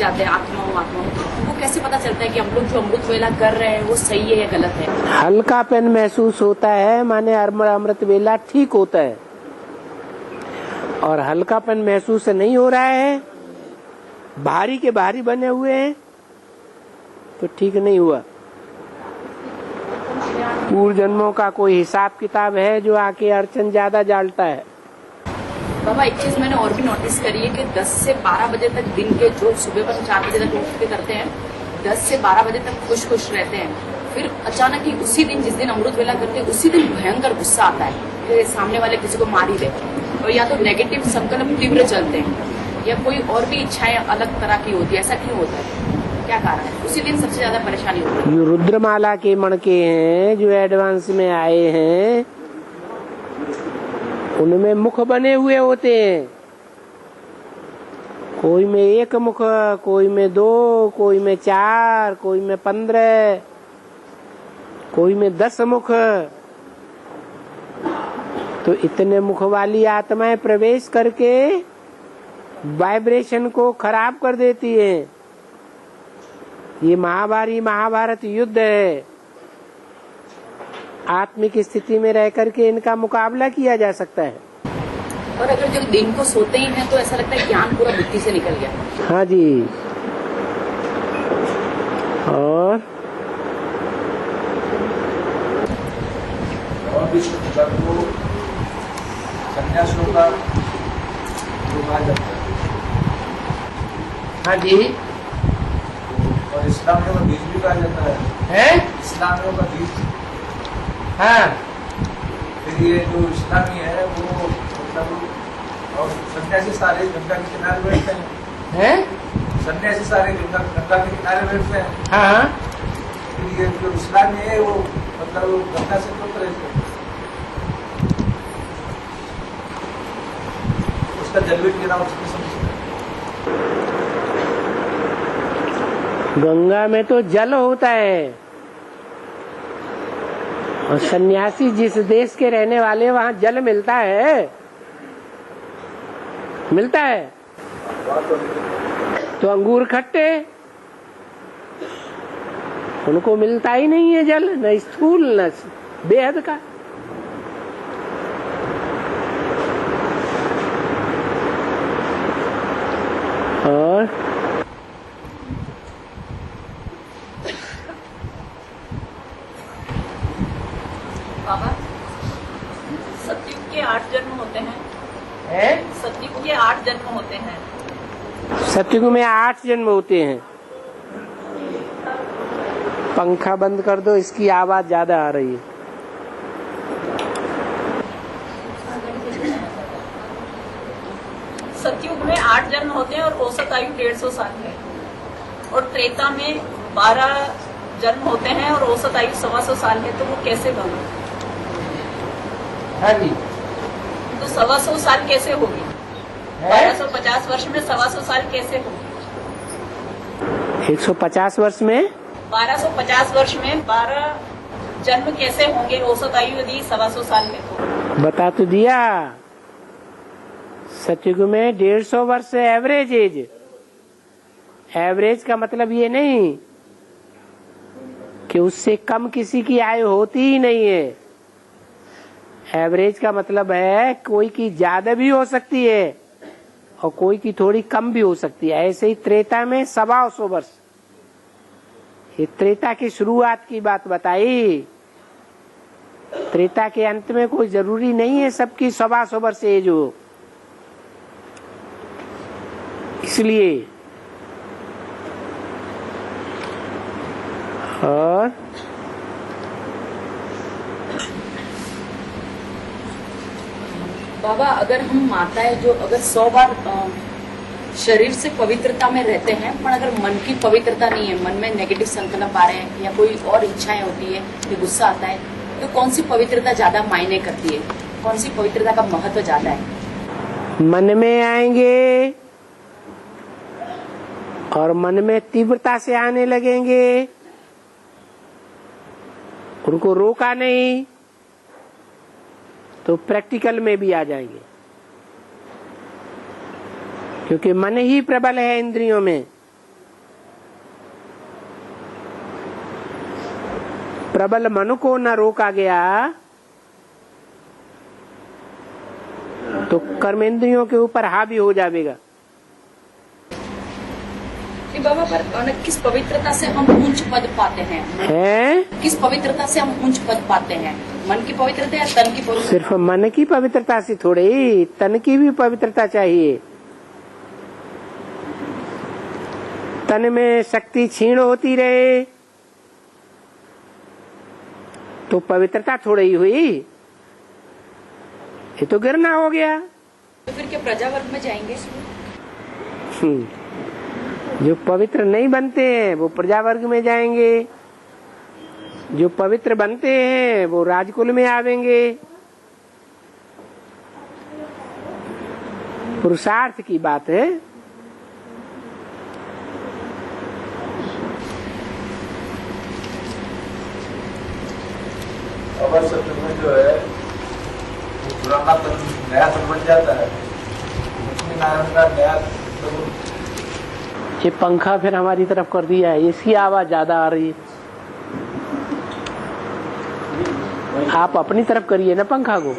जाते हैं आत्माओं, वो कैसे पता चलता है कि हम लोग जो अमृत वेला कर रहे हैं वो सही है या गलत है? हल्कापन महसूस होता है, माने अमृत वेला ठीक होता है। और हल्कापन महसूस नहीं हो रहा है, भारी के भारी बने हुए हैं, तो ठीक नहीं हुआ। पूर्व जन्मों का कोई हिसाब किताब है जो आके अड़चन ज्यादा डालता है। बाबा एक चीज मैंने और भी नोटिस करी है कि 10 से 12 बजे तक दिन के, जो सुबह पर 4 बजे तक उठ के करते हैं, 10 से 12 बजे तक खुश रहते हैं। फिर अचानक ही उसी दिन, जिस दिन अमृत वेला करते हैं, उसी दिन भयंकर गुस्सा आता है कि सामने वाले किसी को मार ही दे, और या तो नेगेटिव संकल्प तीव्र चलते हैं, या कोई और भी इच्छाएं अलग तरह की होती है। ऐसा क्यों होता है, क्या कारण है? उसी दिन सबसे ज्यादा परेशानी होती है। जो रुद्रमाला के मणके हैं, जो एडवांस में आए हैं, उनमें मुख बने हुए होते हैं। कोई में 1 मुख, कोई में 2, कोई में 4, कोई में 15, कोई में 10 मुख। तो इतने मुख वाली आत्माएं प्रवेश करके वाइब्रेशन को खराब कर देती है। ये महाभारत युद्ध है। आत्मिक स्थिति में रह करके इनका मुकाबला किया जा सकता है। और अगर जब दिन को सोते ही हैं तो ऐसा लगता है ज्ञान पूरा बुद्धि से निकल गया। हाँ जी। और सन्यासियों का हाँ जी। और इस्लामियों का बीज भी कहा जाता है? इस्लामियों का बीज। हाँ। फिर ये जो इस्लामी है वो मतलब, और सन्यासी सारे गंगा के किनारे बैठते हैं। सन्यासी सारे गंगा के किनारे बैठते हैं। हाँ। फिर ये जो इस्लामी है वो मतलब गंगा से क्यों रहते हैं? उसका जल भी गिरा, उसकी समझ। गंगा में तो जल होता है, और सन्यासी जिस देश के रहने वाले, वहाँ जल मिलता है। तो अंगूर खट्टे, उनको मिलता ही नहीं है जल, न स्थूल न बेहद का। और बाबा, सतयुग के 8 जन्म होते हैं। सतयुग के 8 जन्म होते हैं। सतयुग में 8 जन्म होते हैं। पंखा बंद कर दो, इसकी आवाज ज्यादा आ रही है। सतयुग में 8 जन्म होते हैं और औसत आयु 150 साल है। और त्रेता में 12 जन्म होते हैं और औसत आयु 125 साल है। तो वो कैसे बना? हाँ जी। तो 125 साल कैसे होगी? 1250 वर्ष में 125 साल कैसे होगी? 150 वर्ष में 1250 वर्ष में 12 जन्म कैसे होंगे? औसत आयु यदि 125 साल है तो बता तो दिया। सतयुग में 150 वर्ष एवरेज एज। एवरेज का मतलब ये नहीं कि उससे कम किसी की आयु होती ही नहीं है। एवरेज का मतलब है कोई की ज्यादा भी हो सकती है और कोई की थोड़ी कम भी हो सकती है। ऐसे ही त्रेता में 125 वर्ष। ये त्रेता की शुरुआत की बात बताई। त्रेता के अंत में कोई जरूरी नहीं है सबकी 125 वर्ष एज हो। इसलिए और बाबा, अगर हम माताएं जो अगर 100 बार शरीर से पवित्रता में रहते हैं, पर अगर मन की पवित्रता नहीं है, मन में नेगेटिव संकल्प आ रहे हैं या कोई और इच्छाएं होती है, तो गुस्सा आता है, तो कौन सी पवित्रता ज्यादा मायने करती है? कौन सी पवित्रता का महत्व ज्यादा है? मन में आएंगे और मन में तीव्रता से आने लगेंगे, उनको रोका नहीं तो प्रैक्टिकल में भी आ जाएंगे। क्योंकि मन ही प्रबल है इंद्रियों में। प्रबल मन को न रोका गया तो कर्मेंद्रियों के ऊपर हावी हो जाएगा। कि बाबा पर किस पवित्रता से हम उच्च पद पाते हैं? किस पवित्रता से हम उच्च पद पाते हैं? मन की पवित्रता या तन की पवित्रता? सिर्फ मन की पवित्रता से थोड़ी, तन की भी पवित्रता चाहिए। तन में शक्ति क्षीण होती रहे तो पवित्रता थोड़ी ही हुई, ये तो गिरना हो गया। तो फिर क्या प्रजा वर्ग में जाएंगे? जो पवित्र नहीं बनते हैं वो प्रजा वर्ग में जाएंगे, जो पवित्र बनते हैं वो राजकुल में आवेंगे। पुरुषार्थ की बात है। अवर सत्य में जो है वो पुराना तन नया तन बन जाता है, लक्ष्मी नारायण का नया तन। ये पंखा फिर हमारी तरफ कर दिया है, इसकी आवाज ज्यादा आ रही है। आप अपनी तरफ करिए ना पंखा को।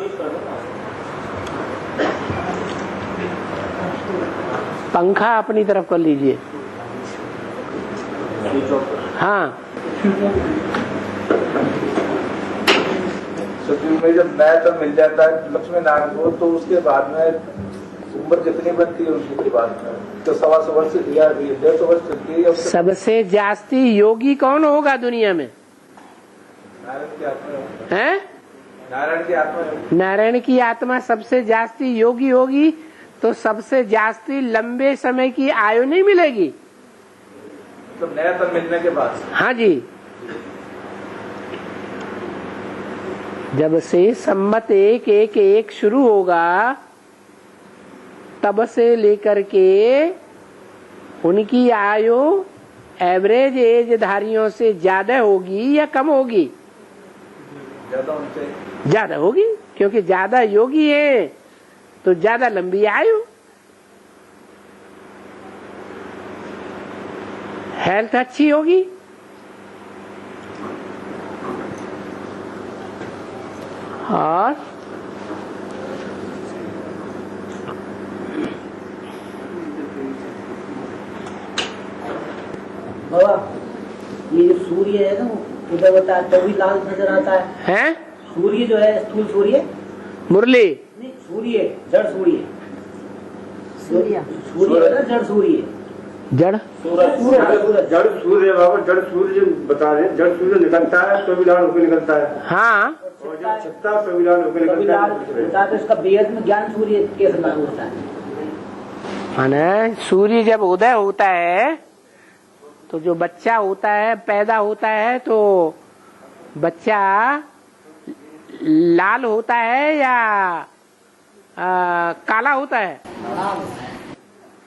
पंखा अपनी तरफ कर लीजिए। हाँ, सतयुग में जब नया तन मिल जाता है लक्ष्मी नारायण को, तो उसके बाद में उम्र जितनी बनती है उसके बाद में तो 125 वर्ष या 150 वर्ष चलती है। सबसे जास्ती योगी कौन होगा दुनिया में? नारायण की आत्मा है? नारायण की आत्मा। नारायण की आत्मा सबसे जास्ती योगी होगी तो सबसे जास्ती लंबे समय की आयु नहीं मिलेगी। तो नया तन मिलने के बाद। हाँ जी, जब से संमत 111 शुरू होगा तब से लेकर के उनकी आयु एवरेज एज धारियों से ज्यादा होगी या कम होगी? ज्यादा उनसे ज्यादा होगी, क्योंकि ज्यादा योगी है तो ज्यादा लंबी आयु। हेल्थ अच्छी होगी। और बाबा ये जो सूर्य है ना वो उदय होता है तभी लाल नजर आता है। सूर्य जो है स्थूल सूर्य, मुरली नहीं सूर्य जड़ सूर्य, सूर्य है ना जड़ सूर्य, जड़ जड़ सूर्य बाबा, जड़ सूर्य बता रहे, जड़ सूर्य निकलता है तो भी लाल होकर निकलता है। हाँ, और जब छिपता है तो भी लाल होकर निकलता है। तो इसका बेहद में ज्ञान सूर्य कैसे लागू होता है? माने सूर्य जब उदय होता है तो जो बच्चा होता है पैदा होता है तो बच्चा लाल होता है या काला होता है?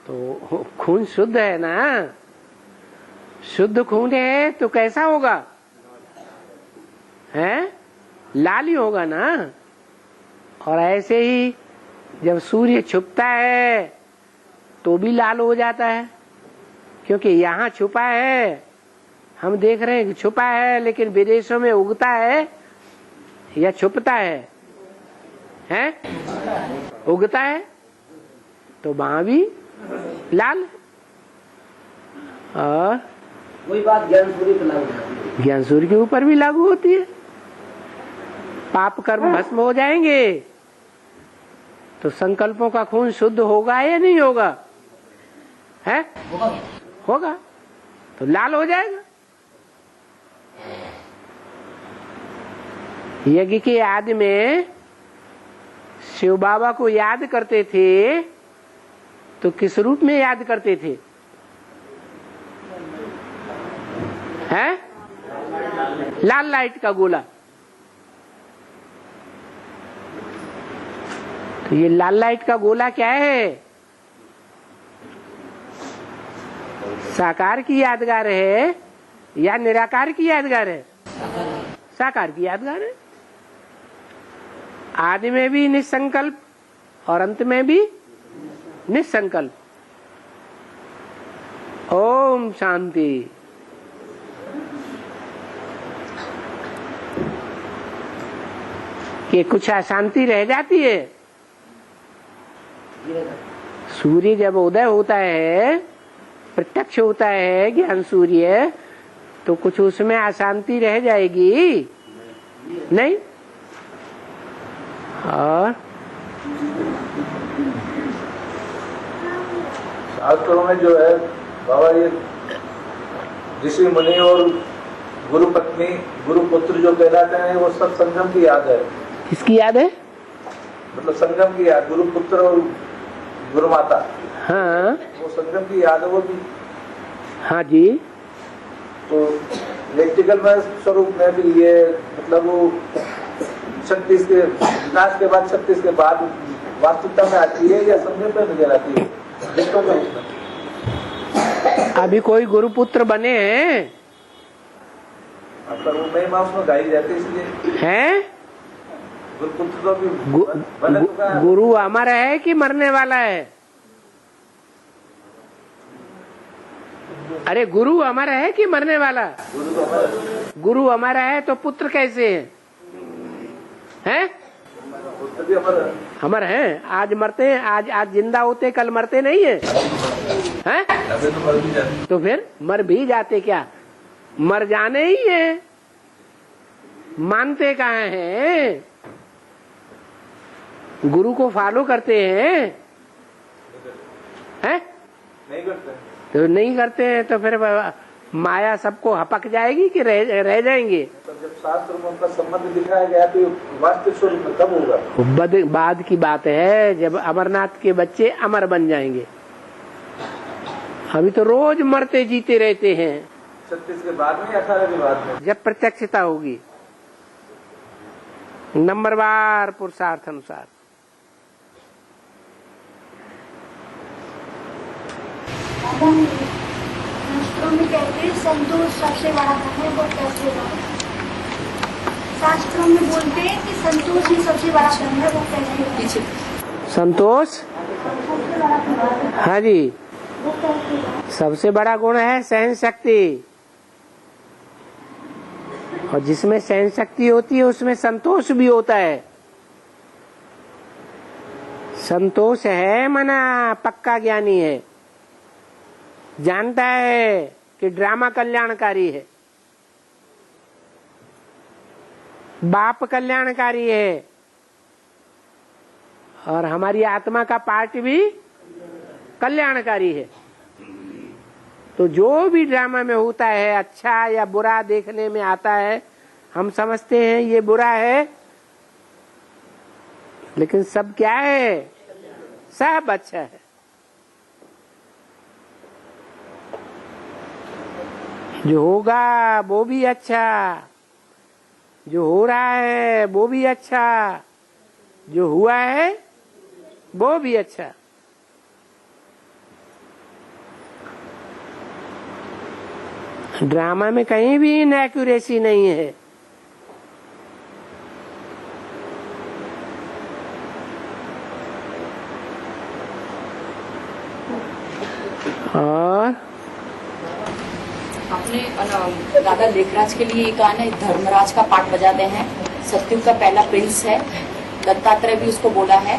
तो खून शुद्ध है ना, शुद्ध खून है तो कैसा होगा? है लाल ही होगा ना। और ऐसे ही जब सूर्य छुपता है तो भी लाल हो जाता है, क्योंकि यहाँ छुपा है, हम देख रहे हैं कि छुपा है, लेकिन विदेशों में उगता है या छुपता है? उगता है तो वहां भी लाल। और वही बात ज्ञान सूर्य पर लागू होती है। ज्ञान सूर्य के ऊपर भी लागू होती है। पाप कर्म भस्म हो जाएंगे तो संकल्पों का खून शुद्ध होगा या नहीं होगा? है होगा तो लाल हो जाएगा। यज्ञ के आदि में शिव बाबा को याद करते थे तो किस रूप में याद करते थे? है लाल लाइट का गोला। तो ये लाल लाइट का गोला क्या है? साकार की यादगार है या निराकार की यादगार है? साकार की यादगार है। आदि में भी निसंकल्प और अंत में भी निसंकल्प। ओम शांति। कि कुछ अशांति रह जाती है। सूर्य जब उदय होता है, प्रत्यक्ष होता है ज्ञान सूर्य, तो कुछ उसमें अशांति रह जाएगी नहीं। और शास्त्रों में जो है बाबा, ये ऋषि मुनि और गुरु पत्नी गुरु पुत्र जो कहलाते हैं, वो सब संगम की याद है। किसकी याद है? मतलब संगम की याद, गुरु पुत्र और गुरु माता। हाँ, वो संगम की याद है वो भी। हाँ जी। तो इलेक्ट्रिकल में स्वरूप में भी ये मतलब वो 36 के विनाश के बाद 36 के बाद वास्तविकता में आती है या संगम पे नजर आती है? अभी कोई गुरुपुत्र बने हैं? मतलब वो महिमा उसमें गाई जाती है, इसलिए हैं? गुरुपुत्र तो भी बने चुका है। गुरु अमर है कि मरने वाला है? अरे गुरु अमर है कि मरने वाला? गुरु तो अमर है। गुरु अमर है तो पुत्र कैसे है? हैं? पुत्र भी अमर है। अमर हैं। आज मरते हैं, आज जिंदा होते, कल मरते नहीं है, हैं? तो मर भी जाते। तो फिर मर भी जाते क्या? मर जाने ही है, मानते कहाँ हैं? गुरु को फॉलो करते हैं? हैं? नहीं करते। तो नहीं करते हैं तो फिर माया सबको हपक जाएगी कि रह जाएंगे? तो जब शास्त्र में उनका संबंध दिखाया गया तो वास्तविक स्वरूप में कब होगा? बाद की बात है, जब अमरनाथ के बच्चे अमर बन जाएंगे। अभी तो रोज मरते जीते रहते हैं। 36 के बाद में, 18 के बाद में? जब प्रत्यक्षता होगी, नंबरवार पुरुषार्थ अनुसार। शास्त्रों में कहते हैं संतोष सबसे बड़ा धन है, वो कैसे है? शास्त्रों में बोलते हैं कि संतोष ही सबसे बड़ा धन है, वो कैसे है? संतोष, सबसे बड़ा धन है, हाँ जी, वो कैसे है? सबसे बड़ा गुण है सहन शक्ति। और जिसमें सहन शक्ति होती है उसमें संतोष भी होता है। संतोष है मना पक्का ज्ञानी है, जानता है कि ड्रामा कल्याणकारी है, बाप कल्याणकारी है, और हमारी आत्मा का पार्ट भी कल्याणकारी है। तो जो भी ड्रामा में होता है, अच्छा या बुरा देखने में आता है, हम समझते हैं ये बुरा है, लेकिन सब क्या है? सब अच्छा है। जो होगा वो भी अच्छा, जो हो रहा है वो भी अच्छा, जो हुआ है वो भी अच्छा। ड्रामा में कहीं भी इनएक्यूरेसी नहीं है। और आपने दादा लेखराज के लिए एक गाना धर्मराज का पाठ बजाते हैं। सतयुग का पहला प्रिंस है, दत्तात्रेय भी उसको बोला है,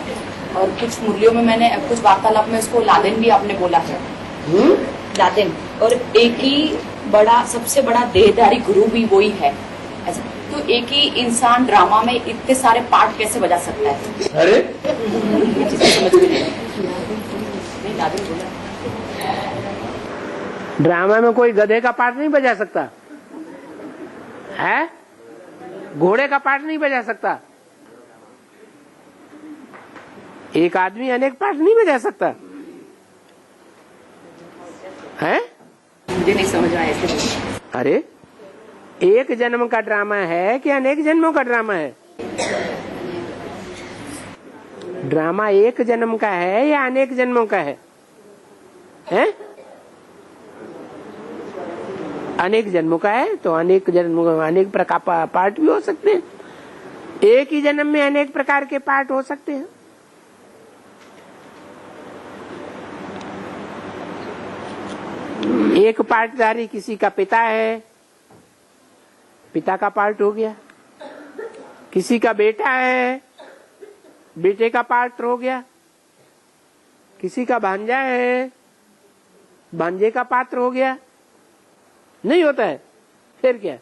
और कुछ मुरलियों में मैंने कुछ वार्तालाप में उसको लादेन भी आपने बोला है। लादेन, और एक ही बड़ा सबसे बड़ा देहधारी गुरु भी वही है। ऐसा तो एक ही इंसान ड्रामा में इतने सारे पार्ट कैसे बजा सकता है? अरे समझ में नहीं, लादेन बोला ड्रामा में कोई गधे का पार्ट नहीं बजा सकता है, घोड़े का पार्ट नहीं बजा सकता, एक आदमी अनेक पार्ट नहीं बजा सकता है। मुझे नहीं समझ रहा है ऐसे। अरे एक जन्म का ड्रामा है कि अनेक जन्मों का ड्रामा है? ड्रामा एक जन्म का है या अनेक जन्मों का है? हैं? अनेक जन्मों का है, तो अनेक जन्मों अनेक प्रकार पार्ट भी हो सकते हैं। एक ही जन्म में अनेक प्रकार के पार्ट हो सकते हैं। एक पार्टधारी किसी का पिता है, पिता का पार्ट हो गया। किसी का बेटा है, बेटे का पात्र हो गया। किसी का भांजा है, भांजे का पात्र हो गया। नहीं होता है, फिर क्या?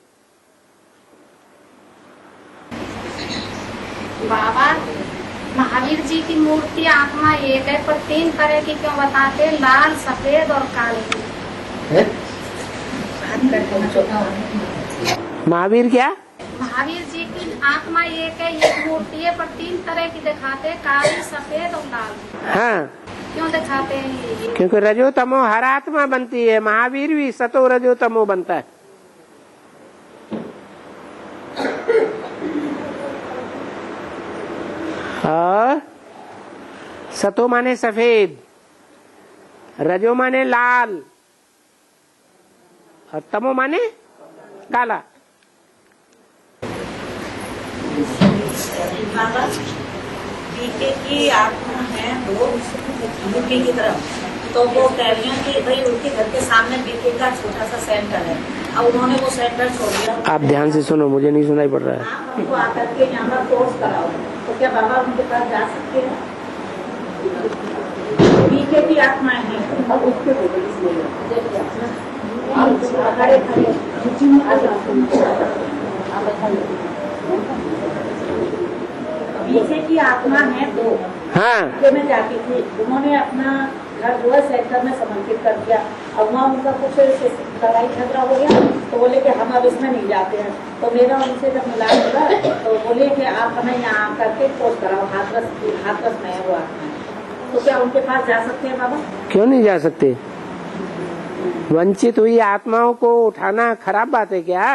बाबा, महावीर जी की मूर्ति आत्मा एक है, पर 3 तरह की क्यों बताते? लाल, सफेद और काली। महावीर क्या? महावीर जी की आत्मा एक है, एक मूर्ति है, पर 3 तरह की दिखाते, काली, सफेद और लाल। हाँ, क्यों दिखाते हैं ये? क्योंकि रजो तमो हर आत्मा बनती है, महावीर भी सतो रजो तमो बनता है। और सतो माने सफेद, रजो माने लाल और तमो माने काला। पीके की आत्मा है वो यूपी की तरफ, तो वो कह रही है कि भाई उनके घर के सामने बीके का छोटा सा सेंटर है, अब उन्होंने वो सेंटर छोड़ दिया। आप ध्यान से सुनो, मुझे नहीं सुनाई पड़ रहा है। हमको आकर के यहाँ पर कोर्स कराओ, तो क्या बाबा उनके पास जा सकते हैं? बीके की आत्मा है, अब उसके खड़े पीछे की आत्मा है दो। हाँ, में जाती थी, उन्होंने अपना घर जो है सेंटर में समर्पित कर दिया। अब वहाँ उनका कुछ लड़ाई झगड़ा हो गया, तो बोले कि हम अब इसमें नहीं जाते हैं। तो मेरा उनसे जब मिलान हुआ, तो बोले कि आप हमें यहाँ करके कोर्स कराओ, हाथरस में है वो आत्मा। तो क्या उनके पास जा सकते हैं बाबा? क्यों नहीं जा सकते? वंचित हुई आत्माओं को उठाना खराब बात है क्या?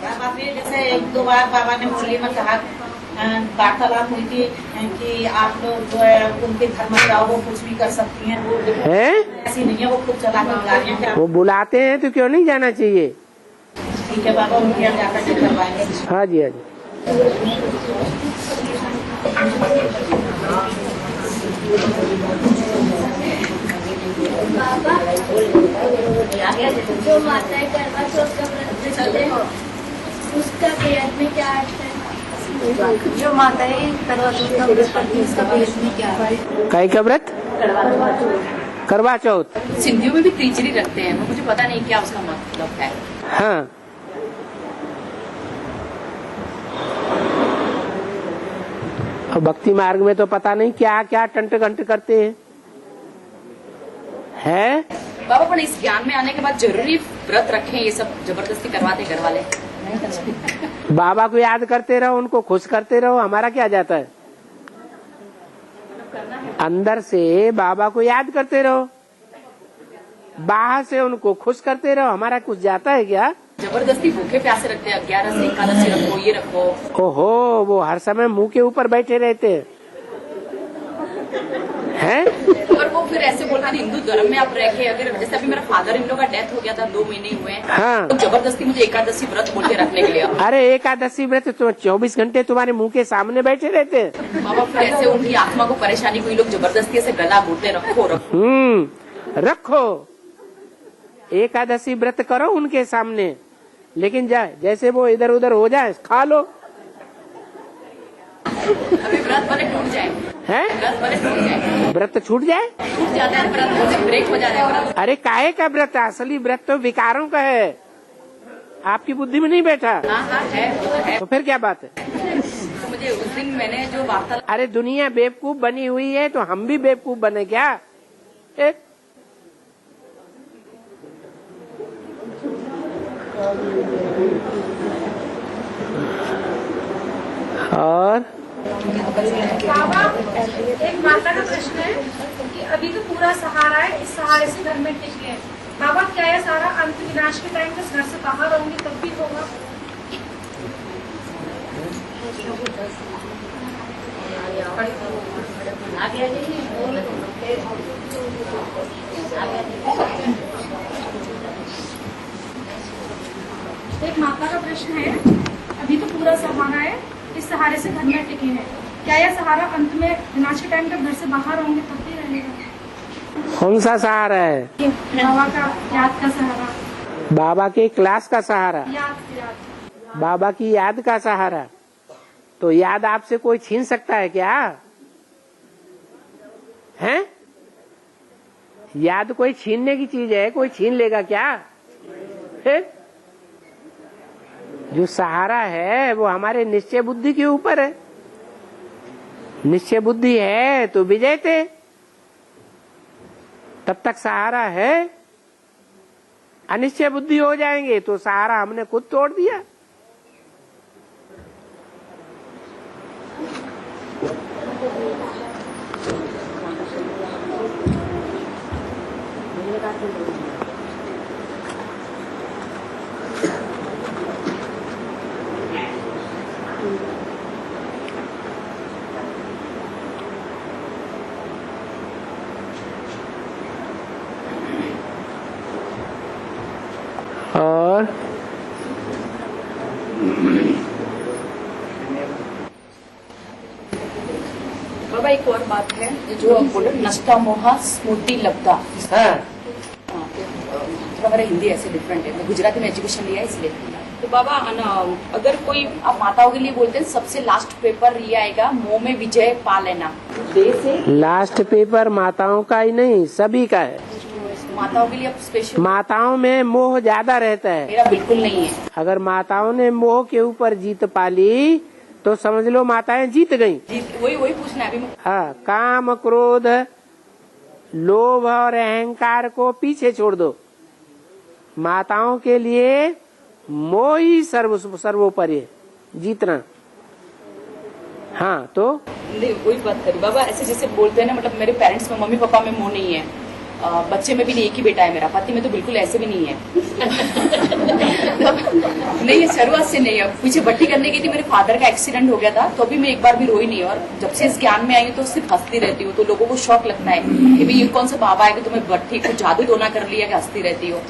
बाबा ने जैसे 1-2 बार बाबा ने मुरली में कहा, वार्तालाप हुई थी कि आप लोग जो है उनके घर में जाओ, वो कुछ भी कर सकती हैं। ऐसी नहीं है, वो खुद चला के बुला रही हैं। वो बुलाते हैं तो क्यों नहीं जाना चाहिए? ठीक है बाबा, उनके यहाँ जाकर के करवाएंगे। हाँ जी, हाँ जी। बाबा, जो माताएं करवा चौथ का व्रत रखते हैं, उसका बेद में क्या अर्थ है? जो माताएं करवा चौथ का व्रत करती है, उसका बेद में क्या है? काय का व्रत? करवा चौथ। सिंधियों में भी तीजरी रखते हैं, मुझे पता नहीं क्या उसका मतलब है। हाँ, और भक्ति मार्ग में तो पता नहीं क्या क्या टंट घंट करते हैं। बाबा, पर इस ज्ञान में आने के बाद जरूरी व्रत रखें, ये सब जबरदस्ती करवाते घर वाले? बाबा को याद करते रहो, उनको खुश करते रहो, हमारा क्या जाता है? अंदर से बाबा को याद करते रहो, बाहर से उनको खुश करते रहो, हमारा कुछ जाता है क्या? जबरदस्ती भूखे प्यासे रखते हैं, 11 से एकादशी रखो, ये रखो। ओहो, वो हर समय मुंह के ऊपर बैठे रहते हैं। और वो फिर ऐसे बोलते हैं हिंदू धर्म में आप रह के, अगर जैसे अभी मेरा फादर इन लोग का डेथ हो गया था, 2 महीने हुए हैं। हाँ, तो जबरदस्ती मुझे एकादशी व्रत बोल के रखने के लिए। अरे एकादशी व्रत तो 24 घंटे तुम्हारे मुंह के सामने बैठे रहते हैं। बाबा, फिर ऐसे उनकी आत्मा को परेशानी कोई लोग जबरदस्ती से गला घोटते, रखो रखो। रखो, एकादशी व्रत करो उनके सामने, लेकिन जैसे वो इधर उधर हो जाए, खा लो। अभी व्रत भले टूट जाए, व्रत भले टूट जाए, व्रत छूट जाए, टूट जाता है व्रत, ब्रेक हो जाता है व्रत। अरे काहे का व्रत? असली व्रत तो विकारों का है, आपकी बुद्धि में नहीं बैठा। हाँ है, वो तो है। तो फिर क्या बात है? तो मुझे उस दिन मैंने जो वार्ता, अरे दुनिया बेवकूफ बनी हुई है, तो हम भी बेवकूफ बने क्या? एक और बाबा, एक माता का प्रश्न है कि अभी तो पूरा सहारा है, इस सहारे से घर में टिके हैं। बाबा, क्या ये सारा अंत विनाश के टाइम में घर से बाहर रहूंगी तब भी होगा? एक माता का प्रश्न है, अभी तो पूरा सहारा है, इस सहारे से घर में टिके हैं, क्या यह सहारा अंत में विनाश के टाइम जब घर से बाहर होंगे तब भी रहेगा? कौन सा सहारा है? बाबा का याद का सहारा, बाबा के क्लास का सहारा, याद। बाबा की याद का सहारा। तो याद आपसे कोई छीन सकता है क्या? हैं? याद कोई छीनने की चीज है? कोई छीन लेगा क्या? है? जो सहारा है वो हमारे निश्चय बुद्धि के ऊपर है। निश्चय बुद्धि है तो विजय थे, तब तक सहारा है। अनिश्चय बुद्धि हो जाएंगे तो सहारा हमने खुद तोड़ दिया। और बाबा एक और बात है, जो आप बोले नष्टा मोहा स्मृति लब्धा। हाँ, थोड़ा मेरा हिंदी ऐसे डिफरेंट है, मैं गुजराती में एजुकेशन लिया है इसलिए। तो बाबा अगर कोई आप माताओं के लिए बोलते हैं सबसे लास्ट पेपर ये आएगा, मोह में विजय पा लेना। दे से लास्ट पेपर माताओं का ही नहीं सभी का है। माताओं के लिए आप स्पेशल। माताओं में मोह ज्यादा रहता है। मेरा बिल्कुल नहीं है। अगर माताओं ने मोह के ऊपर जीत पाली तो समझ लो माताएं जीत गईं। वही पूछना है अभी। हाँ, काम क्रोध लोभ और अहंकार को पीछे छोड़ दो। माताओं के लिए मोह ही सर्वोपरि है, जीतना। हाँ, तो नहीं वही बात करी बाबा, ऐसे जैसे बोलते हैं ना, मतलब मेरे पेरेंट्स में मम्मी पापा में मोह नहीं है, बच्चे में भी नहीं, एक ही बेटा है मेरा, पति में तो बिल्कुल ऐसे भी नहीं है। नहीं है, शुरुआत से नहीं है। पीछे भट्टी करने की थी, मेरे फादर का एक्सीडेंट हो गया था, तो अभी मैं एक बार भी रोई नहीं। और जब से इस ज्ञान में आई हूँ तो सिर्फ हंसती रहती हूँ। तो लोगों को शौक लगता है कि भाई ये कौन सा बाबा है कि तुम्हें भट्टी को जादू टोना कर लिया कि हंसती रहती हो।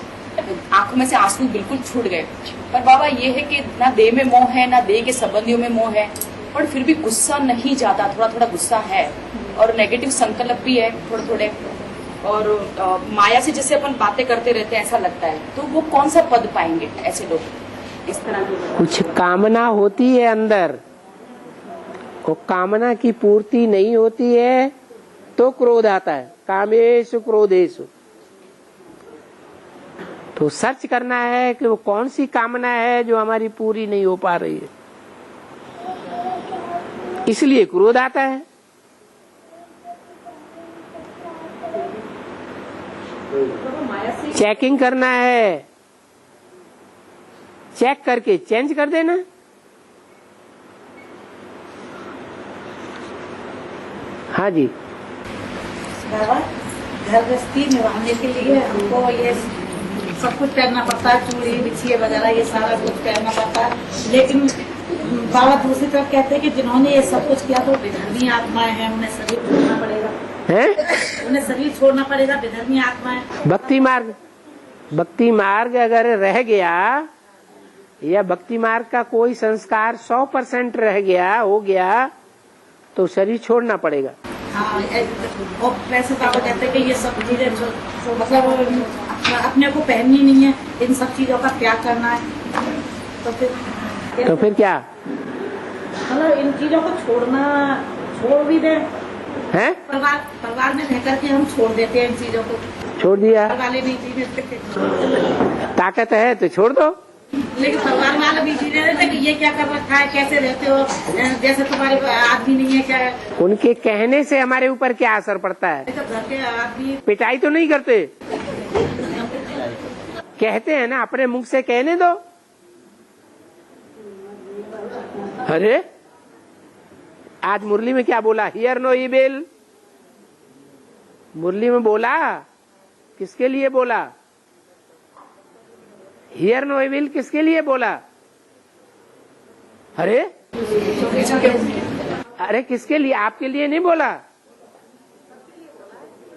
आंखों में से आंसू बिल्कुल छूट गए। पर बाबा ये है कि ना देह में मोह है, ना देह के संबंधियों में मोह है, पर फिर भी गुस्सा नहीं जाता, थोड़ा थोड़ा गुस्सा है, और नेगेटिव संकल्प भी है थोड़े थोड़े। और माया से जैसे अपन बातें करते रहते हैं ऐसा लगता है। तो वो कौन सा पद पाएंगे ऐसे लोग इस तरह की? कुछ कामना होती है अंदर, वो कामना की पूर्ति नहीं होती है तो क्रोध आता है। कामेषु क्रोधेषु। तो सर्च करना है कि वो कौन सी कामना है जो हमारी पूरी नहीं हो पा रही है, इसलिए क्रोध आता है। चेकिंग करना है, चेक करके चेंज कर देना। हाँ जी, बाबा घर गृहस्थी निभाने के लिए हमको ये सब कुछ करना पड़ता है, चूड़ी बिछिए वगैरह ये सारा कुछ करना पड़ता है। लेकिन बाबा दूसरी तरफ कहते हैं कि जिन्होंने ये सब कुछ किया तो विधर्मी आत्माएं हैं, उन्हें शरीर छोड़ना पड़ेगा। उन्हें शरीर छोड़ना पड़ेगा, विधर्मी आत्माएं। भक्ति मार्ग अगर रह गया या भक्ति मार्ग का कोई संस्कार 100% रह गया, हो गया, तो शरीर छोड़ना पड़ेगा। हाँ, और वैसे बाबा कहते हैं कि ये सब चीजें मतलब अपने को पहननी नहीं है, इन सब चीजों का त्याग करना है। तो फिर क्या? मतलब इन चीजों को छोड़ भी दे हैं? परिवार में रह करके हम छोड़ देते हैं इन चीजों को। छोड़ दिया, वाले भी चीजें ताकत है तो छोड़ दो। लेकिन परिवार वाले भी चीजें रहते कि ये क्या कर रखा है, कैसे रहते हो, जैसे तुम्हारे आदमी नहीं है क्या। उनके कहने से हमारे ऊपर क्या असर पड़ता है? तो घर के आदमी पिटाई तो नहीं करते, कहते हैं ना, अपने मुख से कहने दो। अरे आज मुरली में क्या बोला? Here no evil. मुरली में बोला, किसके लिए बोला? हियर नो इविल किसके लिए बोला? अरे किसके लिए? आपके लिए नहीं बोला,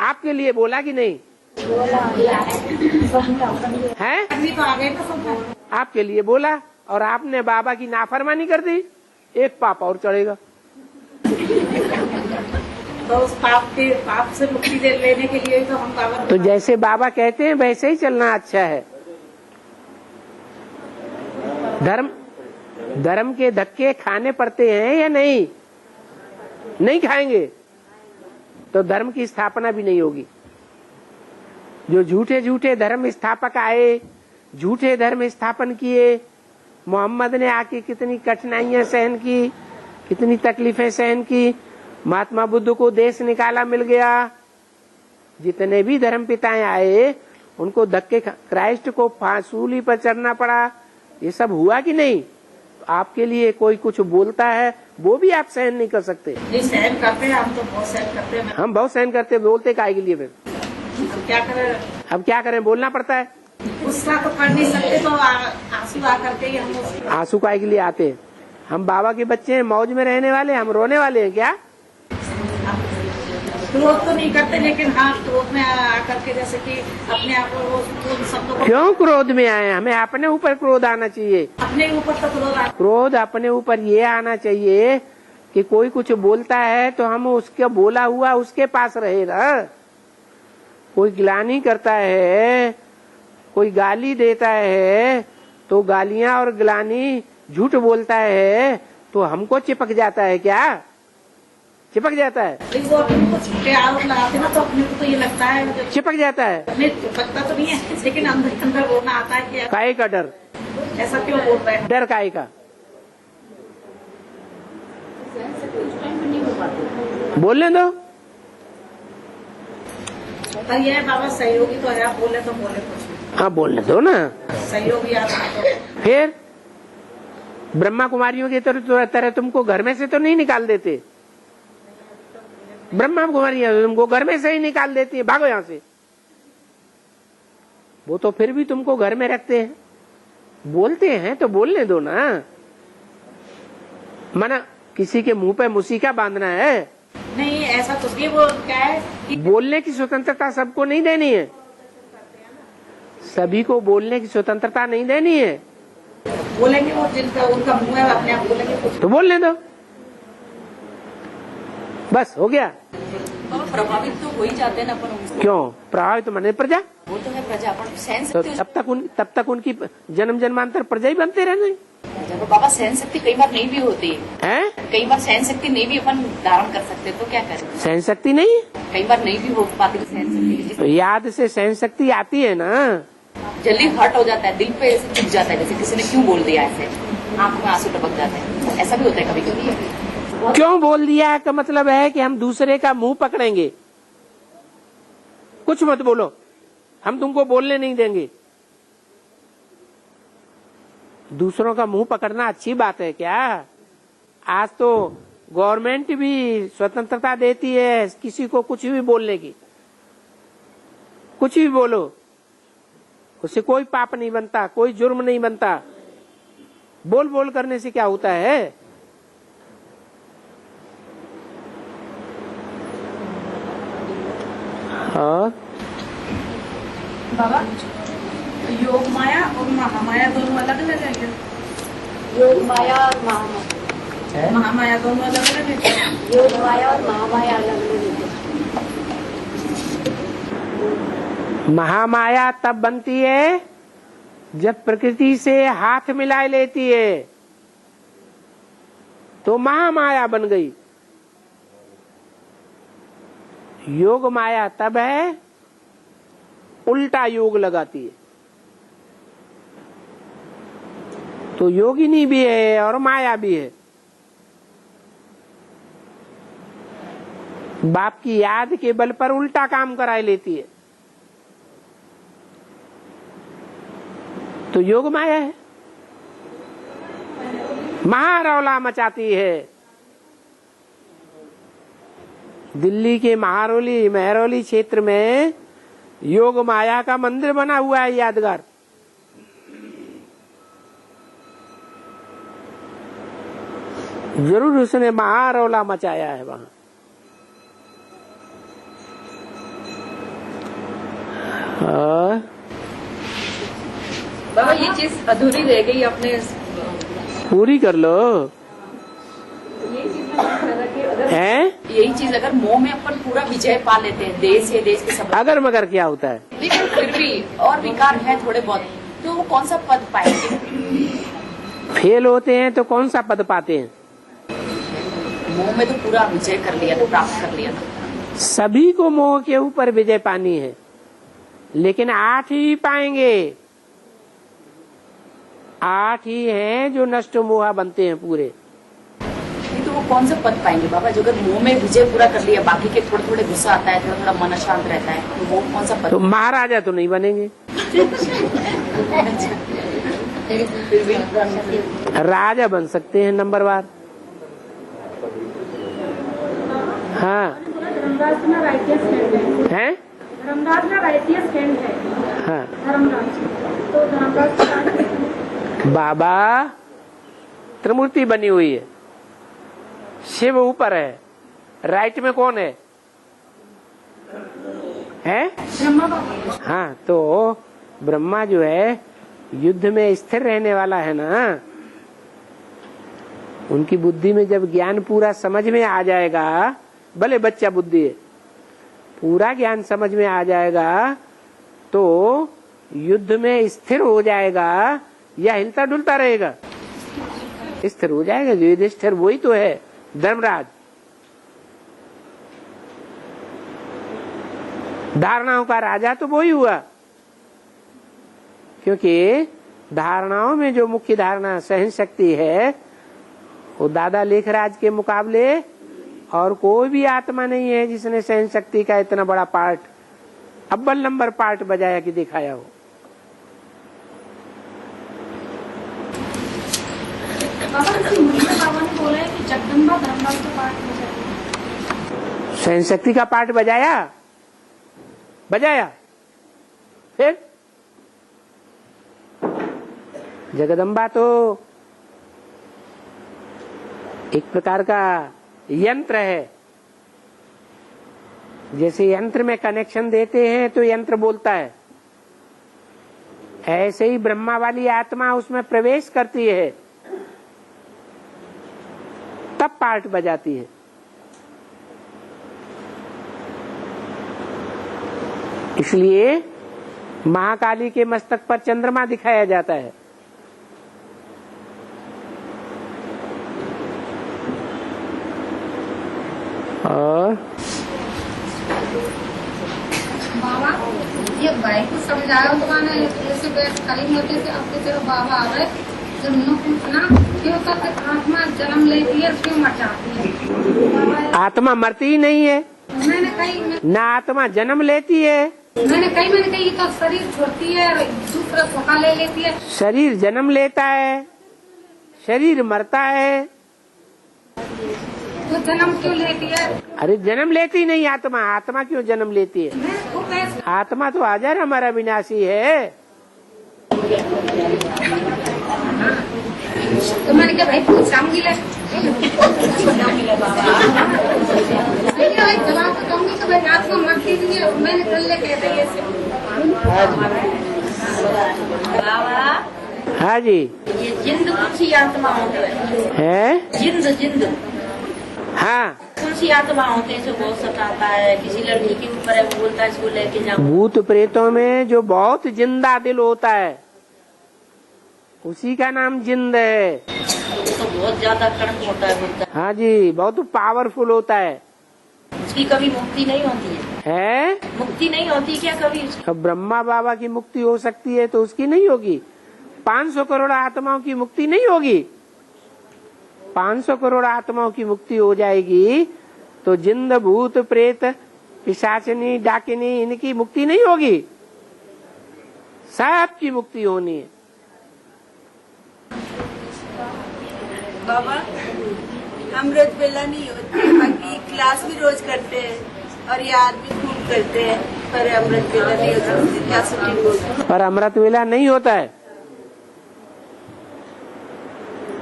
आपके लिए बोला कि नहीं है? आपके लिए बोला और आपने बाबा की नाफरमानी कर दी, एक पाप और चढ़ेगा। तो उस पाप से मुक्ति लेने के लिए तो हम बाबा, तो जैसे बाबा कहते हैं वैसे ही चलना अच्छा है। धर्म के धक्के खाने पड़ते हैं या नहीं? नहीं खाएंगे तो धर्म की स्थापना भी नहीं होगी। जो झूठे झूठे धर्म स्थापक आए, झूठे धर्म स्थापन किए, मोहम्मद ने आके कितनी कठिनाइयां सहन की, कितनी तकलीफें सहन की, महात्मा बुद्ध को देश निकाला मिल गया। जितने भी धर्म पिताएं आए उनको धक्के, क्राइस्ट को फांसूली पर चढ़ना पड़ा। ये सब हुआ कि नहीं? आपके लिए कोई कुछ बोलता है वो भी आप सहन नहीं कर सकते। नहीं सहन करते हैं, हम तो बहुत सहन करते हैं। हम बहुत सहन करते हैं, बोलते काहे के लिए फिर? अब क्या करें? अब क्या करें, बोलना पड़ता है। गुस्सा तो कर नहीं सकते तो आंसू आ करके ही हम आंसू काहे के लिए आते हैं? हम बाबा के बच्चे हैं, मौज में रहने वाले, हम रोने वाले हैं क्या? क्रोध तो नहीं करते, लेकिन हाँ क्रोध में आकर के जैसे कि अपने आप को शब्दों को। क्यों क्रोध में आए? हमें अपने ऊपर क्रोध आना चाहिए। अपने ऊपर तो क्रोध अपने ऊपर ये आना चाहिए कि कोई कुछ बोलता है तो हम उसके बोला हुआ उसके पास रहे ना। कोई ग्लानि करता है, कोई गाली देता है तो गालियां और ग्लानि झूठ बोलता है तो हमको चिपक जाता है क्या? चिपक जाता है। वो अपने को छुट्टे आरोप लगाते ना तो अपने को तो ये लगता है चिपक जाता है। अपने चिपकता तो नहीं है, लेकिन अंदर अंदर रोना आता है कि काहे का डर? ऐसा क्यों बोल रहे हैं? डर काहे का? बोलने दो। पर ये बाबा सहयोगी तो है, आप बोले तो बोले कुछ। हाँ बोलने दो ना। सहयोगी आप तो फिर ब्रह्मा कुमारियों की तरह तुमको घर में से तो नहीं निकाल देते। ब्रह्मा कुमारियां तुमको घर में से ही निकाल देती है, भागो यहाँ से। वो तो फिर भी तुमको घर में रखते हैं, बोलते हैं तो बोलने दो ना। मना किसी के मुंह पे मुसीका बांधना है? नहीं, ऐसा कुछ नहीं। वो क्या है कि बोलने की स्वतंत्रता सबको नहीं देनी है, सभी को बोलने की स्वतंत्रता नहीं देनी है। बोलेंगे वो जिनका उनका मुंह है अपने आप बोलेंगे कुछ। तो बोलने दो, बस हो गया। और प्रभावित तो हो ही जाते हैं ना अपन उनसे। क्यों प्रभावित? तो प्रजा, वो तो है प्रजा, अपन सहन तो शक्ति तब तक उनकी जन्म जन्मांतर प्रजा ही बनते रहने। जब बाबा सहन शक्ति कई बार नहीं भी होती है, कई बार सहन शक्ति नहीं भी अपन धारण कर सकते, तो क्या करें? सहन शक्ति नहीं, कई बार नहीं भी हो पाती सहन शक्ति। तो याद से सहन शक्ति आती है ना। जल्दी हर्ट हो जाता है, दिल पे ऐसे चुभ जाता है, जैसे किसी ने क्यों बोल दिया, ऐसे आंखों में आंसू टपक जाते हैं। ऐसा भी होता है कभी कभी। क्यों बोल दिया का मतलब है कि हम दूसरे का मुंह पकड़ेंगे। कुछ मत बोलो, हम तुमको बोलने नहीं देंगे। दूसरों का मुंह पकड़ना अच्छी बात है क्या? आज तो गवर्नमेंट भी स्वतंत्रता देती है किसी को कुछ भी बोलने की। कुछ भी बोलो, उससे कोई पाप नहीं बनता, कोई जुर्म नहीं बनता। बोल बोल करने से क्या होता है? हाँ बाबा, योग माया और महामाया दोनों अलग अलग है क्या? योग माया और महामाया, महामाया दोनों अलग अलग है? योग माया और महामाया अलग अलग है। महामाया तब बनती है जब प्रकृति से हाथ मिला लेती है, तो महामाया बन गई। योग माया तब है उल्टा योग लगाती है, तो योगिनी भी है और माया भी है। बाप की याद के बल पर उल्टा काम कराए लेती है, तो योग माया है। महारौला मचाती है। दिल्ली के महरौली क्षेत्र में योग माया का मंदिर बना हुआ है, यादगार। जरूर उसने महारौला मचाया है वहां। बाबा ये चीज अधूरी रह गई, अपने पूरी कर लो। है यही चीज अगर मोह में अपन पूरा विजय पा लेते हैं, देश है, देश के सब, अगर मगर क्या होता है? लेकिन फिर भी और विकार है थोड़े बहुत, तो वो कौन सा पद पाएंगे? फेल होते हैं तो कौन सा पद पाते हैं? मोह में तो पूरा विजय कर लिया था, प्राप्त कर लिया था। सभी को मोह के ऊपर विजय पानी है, लेकिन 8 ही पाएंगे। 8 ही हैं जो नष्ट मोहा बनते हैं पूरे। नहीं तो वो कौन सा पद पाएंगे बाबा? जो अगर मोह में विजय पूरा कर लिया, बाकी के थोड़े थोड़े गुस्सा आता है, थोड़ा थोड़ा मन अशांत रहता है, तो वो कौन सा पद? तो महाराजा तो नहीं बनेंगे। फिर भी राजा बन सकते हैं नंबरवार। हाँ धर्मराज ना राइटियस कैंड है। हैं? धर्मराज ना राइटियस कैंड है। हाँ धर्मराज तो धर्मराज बाबा त्रिमूर्ति बनी हुई है, शिव ऊपर है, राइट में कौन है? ब्रह्मा बाबा। हाँ, तो ब्रह्मा जो है युद्ध में स्थिर रहने वाला है ना। उनकी बुद्धि में जब ज्ञान पूरा समझ में आ जाएगा, भले बच्चा बुद्धि है, पूरा ज्ञान समझ में आ जाएगा तो युद्ध में स्थिर हो जाएगा या हिलता डुलता रहेगा? स्थिर हो जाएगा। जो युधिष्ठिर वही तो है धर्मराज। धारणाओं का राजा तो वही हुआ, क्योंकि धारणाओं में जो मुख्य धारणा सहन शक्ति है वो दादा लेखराज के मुकाबले और कोई भी आत्मा नहीं है जिसने सहन शक्ति का इतना बड़ा पार्ट, अव्वल नंबर पार्ट बजाया कि दिखाया हो। बाबा ने बोला है कि जगदम्बा धर्मराज का पाठ हो जाएगा। सहन शक्ति का पार्ट बजाया फिर जगदम्बा तो एक प्रकार का यंत्र है। जैसे यंत्र में कनेक्शन देते हैं तो यंत्र बोलता है, ऐसे ही ब्रह्मा वाली आत्मा उसमें प्रवेश करती है तब पार्ट बजाती है। इसलिए महाकाली के मस्तक पर चंद्रमा दिखाया जाता है। और बाबा ये भाई को समझाया तो माना जैसे बैठ खाली होते थे, अब तो बाबा आ गए जब न पूछना क्यों करते आत्मा जन्म लेती है क्यों मर जाती है? आत्मा मरती ही नहीं है, मैंने कही ना आत्मा जन्म लेती है। मैंने कही तो शरीर छोड़ती है और दूसरा धोखा ले लेती है। शरीर जन्म लेता है, शरीर मरता है। तो जन्म क्यों लेती है? अरे जन्म लेती नहीं आत्मा, आत्मा क्यों जन्म लेती है? मैं वो कैसे? आत्मा तो हजार हमारा विनाशी है। तो मैंने क्या भाई पूछाऊंगी ले जवाब तो कहूंगी कि भाई आत्मा मरती नहीं है, मैंने कल ले कहते हैं बाबा। हाँ जी, ये जिंद कुछ आत्मा होते है जिंद हाँ, कुछ आत्मा होते हैं जो बहुत सताता है, किसी लड़की के ऊपर है वो बोलता है इसको लेके जाओ। भूत प्रेतों में जो बहुत जिंदा दिल होता है उसी का नाम जिंद है। तो बहुत ज्यादा कड़क होता है। हाँ जी, बहुत पावरफुल होता है। उसकी कभी मुक्ति नहीं होती है? मुक्ति नहीं होती क्या कभी उसकी? अब ब्रह्मा बाबा की मुक्ति हो सकती है तो उसकी नहीं होगी। 500 करोड़ आत्माओं की मुक्ति नहीं होगी। 500 करोड़ आत्माओं की मुक्ति हो जाएगी तो जिंद भूत प्रेत पिशाचिनी डाकिनी इनकी मुक्ति नहीं होगी, सबकी मुक्ति होनी है। बाबा हम रोज बेला नहीं होते, बाकी क्लास भी रोज करते हैं और याद भी खूब करते हैं, पर अमृत वेला नहीं होता। क्या सुखी बोलते? पर अमृत वेला नहीं होता है।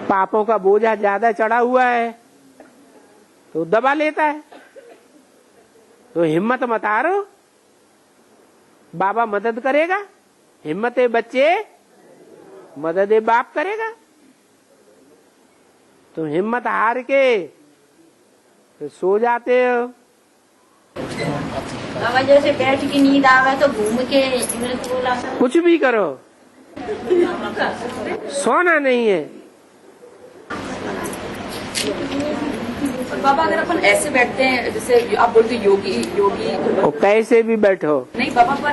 पापों का बोझा ज्यादा चढ़ा हुआ है तो दबा लेता है। तो हिम्मत मत हारो, बाबा मदद करेगा। हिम्मत बच्चे मदद बाप करेगा। तो हिम्मत हार के तो सो जाते हो। बाबा जैसे बैठ की नींद आवे तो घूम के कुछ भी करो, सोना नहीं है। और बाबा अगर अपन ऐसे बैठते हैं, जैसे आप बोलते योगी योगी, वो कैसे भी बैठो, नहीं बाबा पर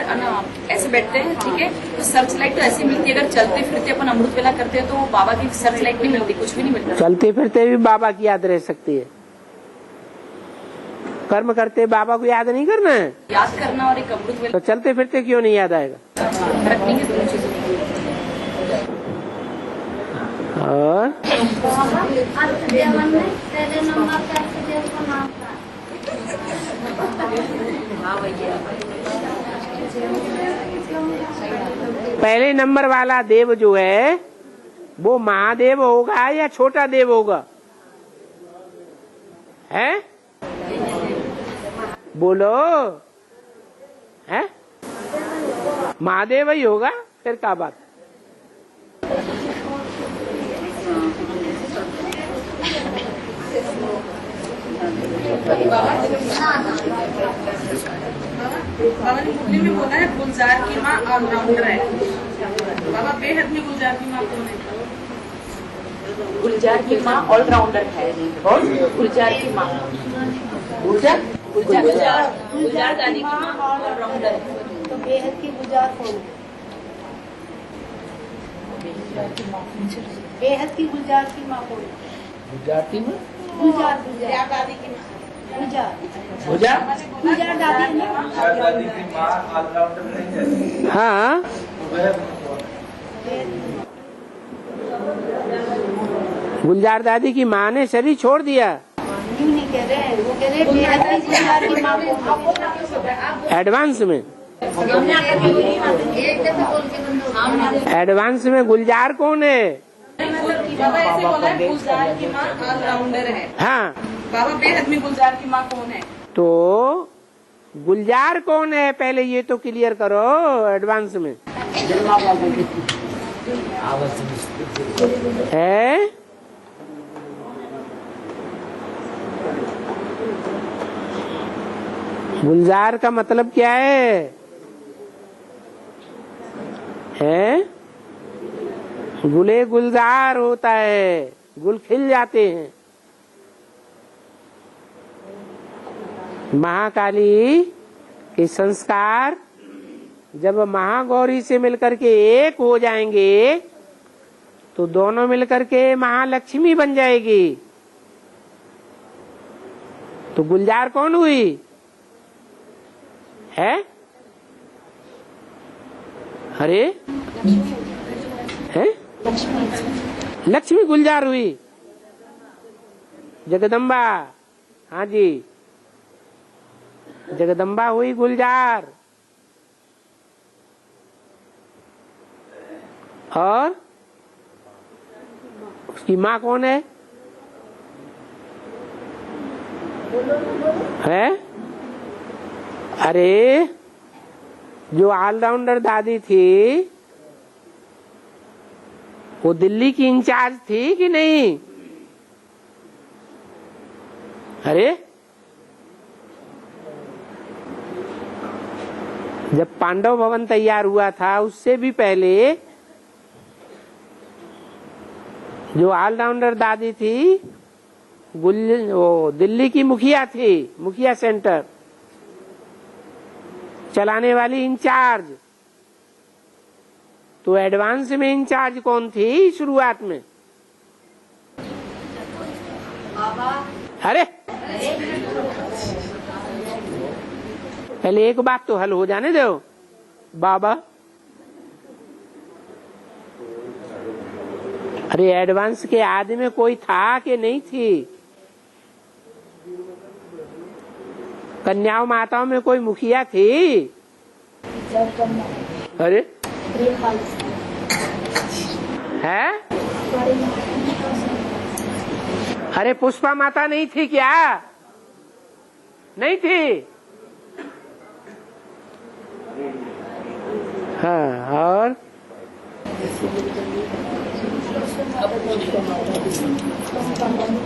ऐसे बैठते हैं, ठीक है, तो सर्च लाइट तो ऐसी मिलती है। अगर चलते फिरते अपन अमृत वेला करते हैं तो बाबा की सर्च लाइट नहीं मिलती, कुछ भी नहीं मिलता। चलते फिरते भी बाबा की याद रह सकती है। कर्म करते बाबा को याद नहीं करना है, याद करना और एक अमृत वेला, तो चलते फिरते क्यों नहीं याद आएगा? फर्क नहीं है दोनों चीजों में। और पहले नंबर वाला देव जो है वो महादेव होगा या छोटा देव होगा? है बोलो, है महादेव ही होगा, फिर क्या बात? बाबा ने मुरली में बोला है गुलजार की माँ ऑलराउंडर है। बाबा बेहद में गुलजार की माँ कौन है? गुलजार की माँ ऑलराउंडर है। और गुलजार की माँ गुलजार दादी की माँ ऑलराउंडर है। तो बेहद की गुलजार कौन? बेहद की गुलजार की माँ कौन? गुलजार की माँ, गुलजार दादी की माँ, गुलजार दादी है ना? दादी की माँ ऑलराउंडर नहीं है। हाँ गुलजार दादी की माँ ने शरीर छोड़ दिया। क्यों नहीं कह रहे हैं? वो कह रहे हैं बेहद की गुलजार की माँ कौन? एडवांस में, एडवांस में गुलजार कौन है? बाबा ऐसे बोला है गुलजार की माँ ऑलराउंडर है। हाँ बाबा बेहद में गुलजार की माँ कौन है? तो गुलजार कौन है पहले ये तो क्लियर करो एडवांस में। है गुलजार का मतलब क्या है? गुले गुलजार होता है, गुल खिल जाते हैं। महाकाली के संस्कार जब महागौरी से मिलकर के एक हो जाएंगे तो दोनों मिलकर के महालक्ष्मी बन जाएगी। तो गुलजार कौन हुई? है अरे है लक्ष्मी गुलजार हुई, जगदम्बा। हाँ जी, जगदम्बा हुई गुलजार। और उसकी माँ कौन है? है अरे जो ऑलराउंडर दादी थी वो दिल्ली की इंचार्ज थी कि नहीं? अरे जब पांडव भवन तैयार हुआ था उससे भी पहले जो ऑलराउंडर दादी थी वो दिल्ली की मुखिया थी, मुखिया सेंटर चलाने वाली इंचार्ज। तो एडवांस में इंचार्ज कौन थी शुरुआत में? अरे पहले एक बात तो हल हो जाने दो बाबा। अरे एडवांस के आदि में कोई था कि नहीं थी? कन्याओं माताओं में कोई मुखिया थी? अरे है? अरे पुष्पा माता नहीं थी क्या? नहीं थी? हाँ और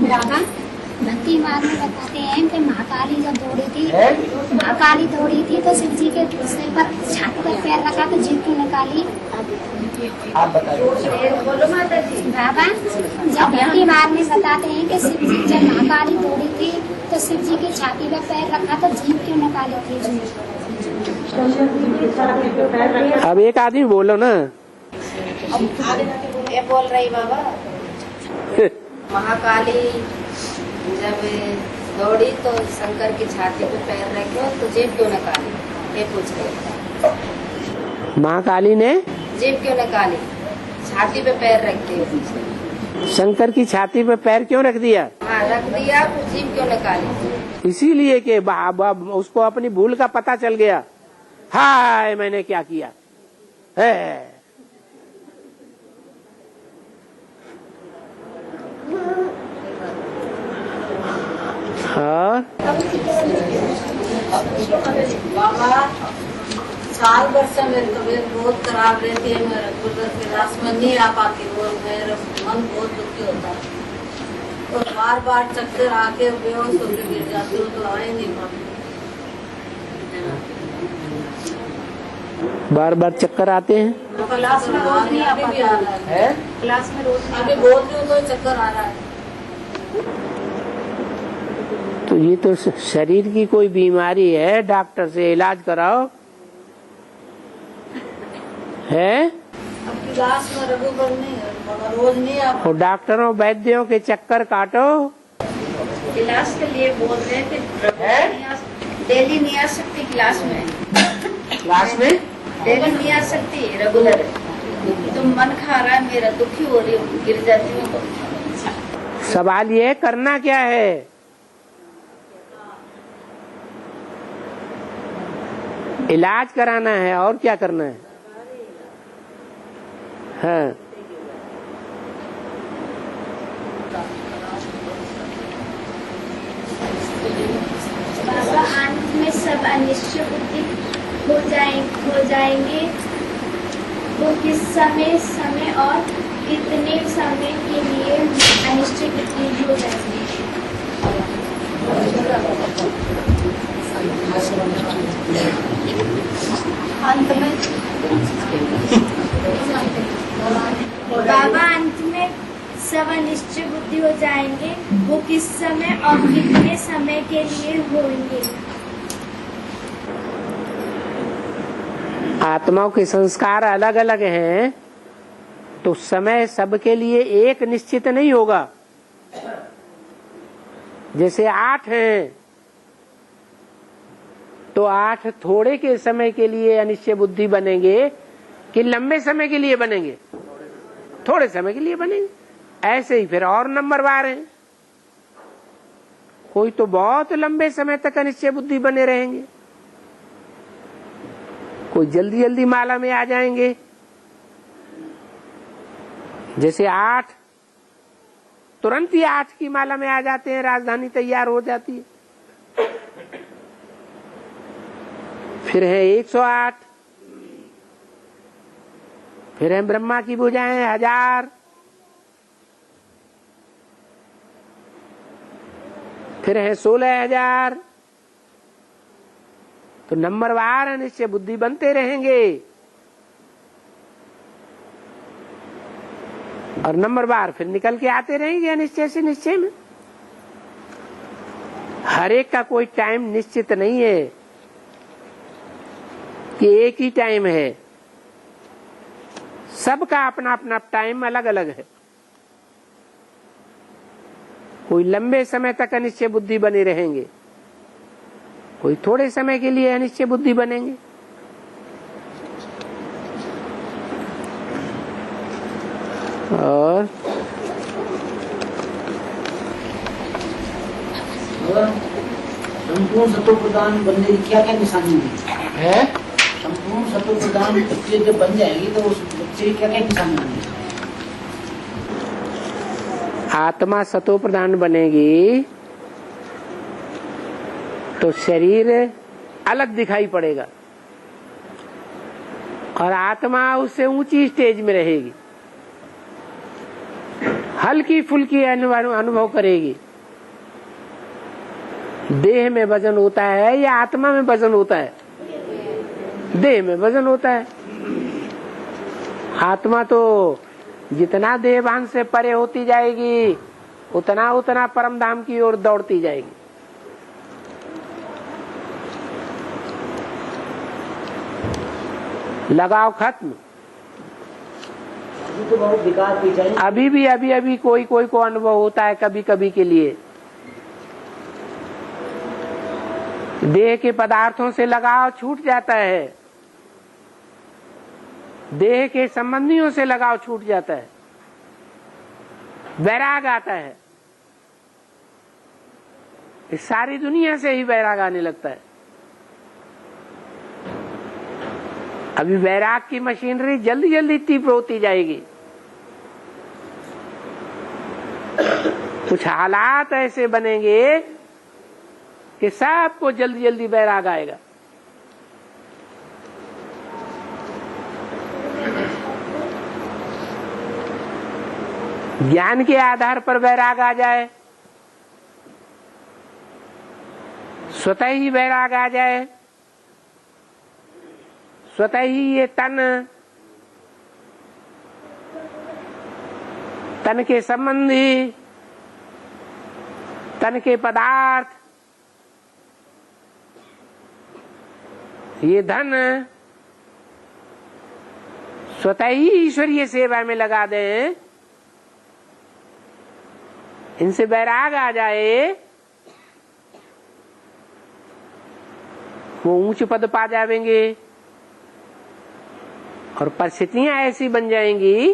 राधा भक्ति मार्ग में बताते हैं कि महाकाली जब दौड़ी थी, महाकाली दौड़ी थी तो शिव जी के सिर पर छाती पर पैर रखा तो जीभ क्यों निकाली? आप बताइए। बोलो माता जी। बाबा जब भक्ति मार्ग में बताते हैं कि शिव जी जब महाकाली दौड़ी थी तो शिव जी की छाती पर पैर रखा तो जीभ क्यों निकाली थी? अब एक आदमी बोलो ना। ये बोल रही बाबा महाकाली जब दौड़ी तो शंकर की छाती पे पैर रखे तो जीभ क्यों निकाली, ये पूछ रहे। महाकाली ने जीभ क्यों निकाली, छाती पे पैर रखे। शंकर की छाती पे पैर क्यों रख दिया? हाँ रख दिया, तो जीभ क्यों निकाली? इसीलिए कि उसको अपनी भूल का पता चल गया। हाय मैंने क्या किया है। हाँ बाबा साल भर से मेरी तबीयत बहुत खराब रहती है, मैं रेगुलर क्लास में नहीं आ पाती और मेरा मन बहुत दुखी होता है और बार बार चक्कर आके बेहोश होकर गिर जाती हूँ तो आ ही नहीं पाती। बार बार चक्कर आते हैं। क्लास में रोज नहीं आ पाती है, क्लास में रोज अभी बोल रही हूँ तो चक्कर आ रहा है। तो ये तो शरीर की कोई बीमारी है, डॉक्टर से इलाज कराओ। है अब क्लास में रेगुलर नहीं है, रोज नहीं आ और डॉक्टरों वैद्यों के चक्कर काटो। क्लास के लिए बोल रहे थे, डेली नहीं आ सकती क्लास में। क्लास में डेली नहीं आ सकती रेगुलर, तो मन खा रहा है मेरा, दुखी हो रही हूँ, गिर जाती हूँ तो। सवाल ये करना क्या है? इलाज कराना है और क्या करना है? हाँ बाबा अंत में सब अनिश्चित बुद्धि हो जाएंगे, वो किस समय और कितने समय के लिए अनिश्चित बुद्धि हो जाएंगे? अंत में बाबा अंत में सब अनिश्चित बुद्धि हो जाएंगे, वो किस समय और कितने समय के लिए होंगे? आत्माओं के संस्कार अलग अलग हैं तो समय सबके लिए एक निश्चित नहीं होगा। जैसे 8 हैं तो 8 थोड़े के समय के लिए अनिश्चय बुद्धि बनेंगे कि लंबे समय के लिए बनेंगे? थोड़े समय के लिए बनेंगे। ऐसे ही फिर और नंबरवार हैं, कोई तो बहुत लंबे समय तक अनिश्चय बुद्धि बने रहेंगे, कोई जल्दी जल्दी माला में आ जाएंगे। जैसे 8 तुरंत ही 8 की माला में आ जाते हैं, राजधानी तैयार हो जाती है। फिर है 108, फिर है ब्रह्मा की भुजाएं 1000, फिर है 16000। तो नंबरवार अनिश्चय बुद्धि बनते रहेंगे और नंबरवार फिर निकल के आते रहेंगे अनिश्चय से निश्चय में। हर एक का कोई टाइम निश्चित नहीं है कि एक ही टाइम है, सबका अपना अपना टाइम अलग अलग है। कोई लंबे समय तक अनिश्चय बुद्धि बने रहेंगे, कोई थोड़े समय के लिए अनिश्चय बुद्धि बनेंगे। और संपूर्ण सत्व प्रदान बनने की क्या क्या निशानी है? संपूर्ण सत्व प्रदान बच्चे जब बन जाएगी तो उस बच्चे की क्या क्या निशानी होंगी? आत्मा सतो प्रधान बनेगी तो शरीर अलग दिखाई पड़ेगा और आत्मा उससे ऊंची स्टेज में रहेगी, हल्की फुल्की अनुभव करेगी। देह में वजन होता है या आत्मा में वजन होता है? देह में वजन होता है। आत्मा तो जितना देहभान से परे होती जाएगी उतना उतना परम धाम की ओर दौड़ती जाएगी। लगाव खत्म। अभी तो बहुत विकास भी चाहिए। अभी कोई को अनुभव होता है कभी कभी के लिए। देह के पदार्थों से लगाव छूट जाता है, देह के संबंधियों से लगाव छूट जाता है, वैराग आता है। इस सारी दुनिया से ही वैराग आने लगता है। अभी वैराग की मशीनरी जल्दी जल्दी तीव्र होती जाएगी। कुछ हालात ऐसे बनेंगे कि सबको जल्दी जल्दी वैराग आएगा। ज्ञान के आधार पर वैराग आ जाए, स्वतः ही वैराग आ जाए, स्वतः ही ये तन के संबंधी, तन के पदार्थ, ये धन स्वतः ही ईश्वरीय सेवा में लगा दें, इनसे वैराग आ जाए, वो ऊंच पद पा जाएंगे और परिस्थितियां ऐसी बन जाएंगी,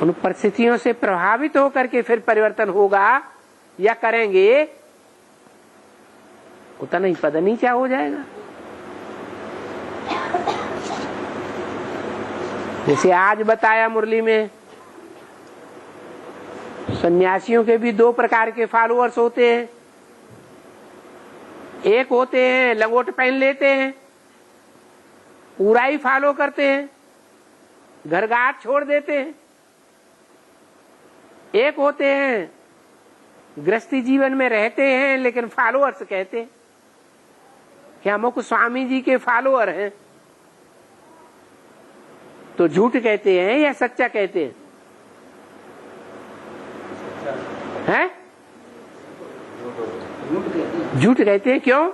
उन परिस्थितियों से प्रभावित होकर के फिर परिवर्तन होगा या करेंगे, उतना ही पद नीचा हो जाएगा। जैसे आज बताया मुरली में, सन्यासियों के भी दो प्रकार के फॉलोअर्स होते हैं। एक होते हैं लंगोट पहन लेते हैं, पूरा ही फॉलो करते हैं, घर घाट छोड़ देते हैं। एक होते हैं गृहस्थी जीवन में रहते हैं लेकिन फॉलोअर्स कहते हैं कि हम स्वामी जी के फॉलोअर हैं। तो झूठ कहते हैं या सच्चा कहते हैं? हैं? झूठ कहते हैं। क्यों?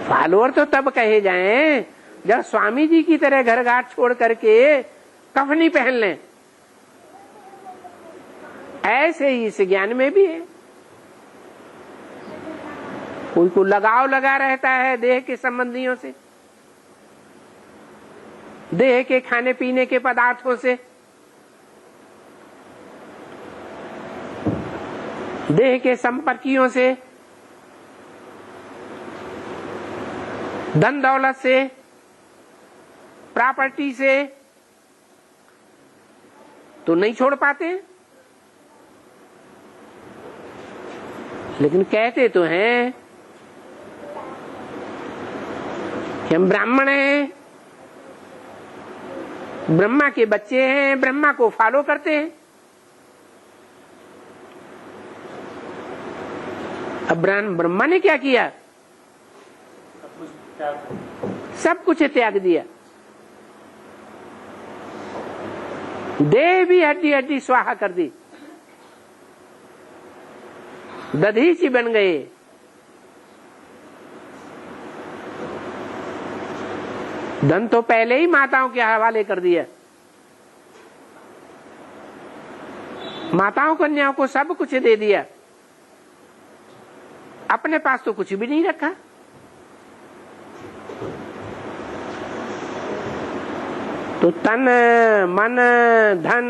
फॉलोअर तो तब कहे जाएं जब स्वामी जी की तरह घर घाट छोड़ करके कफनी पहन लें। ऐसे ही इस ज्ञान में भी है। कोई को लगाव लगा रहता है देह के संबंधियों से, देह के खाने पीने के पदार्थों से, देह के संपर्कियों से, धन दौलत से, प्रॉपर्टी से, तो नहीं छोड़ पाते। लेकिन कहते तो हैं कि हम ब्राह्मण हैं, ब्रह्मा के बच्चे हैं, ब्रह्मा को फॉलो करते हैं। अब ब्रह्मा ने क्या किया? सब कुछ त्याग दिया। देह भी हड्डी हड्डी स्वाहा कर दी, दधीची बन गए। धन तो पहले ही माताओं के हवाले कर दिया। माताओं कन्याओं को सब कुछ दे दिया, अपने पास तो कुछ भी नहीं रखा। तो तन मन धन